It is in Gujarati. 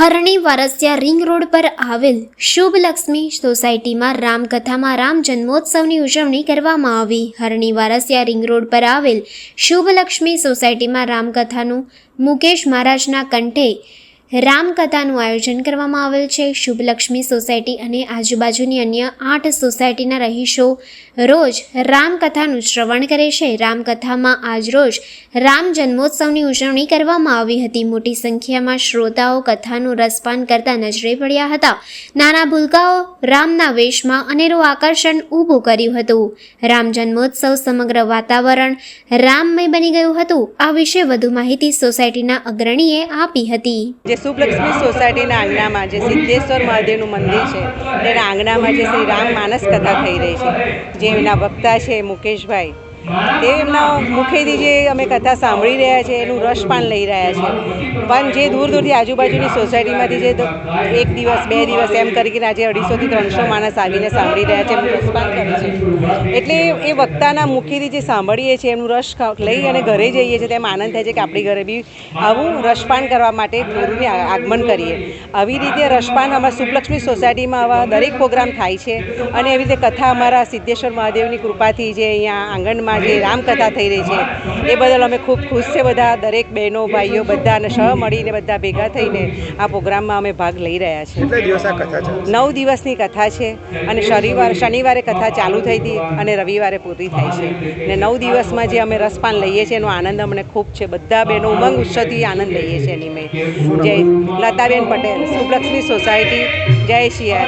હરણી વારસિયા રિંગ રોડ પર આવેલ શુભ લક્ષ્મી સોસાયટીમાં રામકથામાં રામ જન્મોત્સવની ઉજવણી કરવામાં આવી. હરણી વારસિયા રિંગ રોડ પર આવેલ શુભ લક્ષ્મી સોસાયટીમાં રામકથાનું મુકેશ મહારાજના કંઠે રામકથાનું આયોજન કરવામાં આવેલ છે. શુભ લક્ષ્મી સોસાયટી અને આજુબાજુની અન્ય 8 સોસાયટીના રહીશો રોજ રામકથાનું શ્રવણ કરે છે. રામકથામાં આજરોજ રામ જન્મોત્સવની ઉજવણી કરવામાં આવી હતી. મોટી સંખ્યામાં શ્રોતાઓ કથાનું રસપાન કરતા નજરે પડ્યા હતા. નાના ભૂલકાઓ રામના વેશમાં અનેરું આકર્ષણ ઊભું કર્યું હતું. રામ જન્મોત્સવ સમગ્ર વાતાવરણ રામમય બની ગયું હતું. આ વિશે વધુ માહિતી સોસાયટીના અગ્રણીએ આપી હતી. શુભ લક્ષ્મી સોસાયટીના આંગણામાં જે સિદ્ધેશ્વર મહાદેવનું મંદિર છે તેના આંગણામાં જે શ્રી રામ માનસ કથા થઈ રહી છે, જે એમના વક્તા છે મુકેશભાઈ, તે એમના મુખેથી જે અમે કથા સાંભળી રહ્યા છે એનું રસપાન લઈ રહ્યા છે. પણ જે દૂર દૂરથી આજુબાજુની સોસાયટીમાંથી જે 1 દિવસ 2 દિવસ એમ કરીને આજે 250 થી 300 માણસ આવીને સાંભળી રહ્યા છે, એમનું રસપાન કરે છે. એટલે એ વક્તાના મુખેથી જે સાંભળીએ છીએ એમનું રસ લઈ અને ઘરે જઈએ છીએ તેમ આનંદ થાય છે કે આપણી ઘરે બી આવું રસપાન કરવા માટે ગુરુને આગમન કરીએ. આવી રીતે રસપાન અમારા શુભલક્ષ્મી સોસાયટીમાં આવા દરેક પ્રોગ્રામ થાય છે. અને એવી રીતે કથા અમારા સિદ્ધેશ્વર મહાદેવની કૃપાથી જે અહીંયા આંગણમાં જે રામકથા થઈ રહી છે એ બદલ અમે ખૂબ ખુશ છે. બધા દરેક બહેનો ભાઈઓ બધાને સહ મળીને બધા ભેગા થઈને આ પ્રોગ્રામમાં અમે ભાગ લઈ રહ્યા છીએ. 9 દિવસની કથા છે અને શનિવારે કથા ચાલુ થઈ હતી અને રવિવારે પૂરી થાય છે. અને 9 દિવસમાં જે અમે રસપાન લઈએ છીએ એનો આનંદ અમને ખૂબ છે. બધા બહેનો ઉમંગ ઉત્સવથી આનંદ લઈએ છીએ. એની મેં જય લતાબેન પટેલ, શુભલક્ષ્મી સોસાયટી, જય શિયારામ.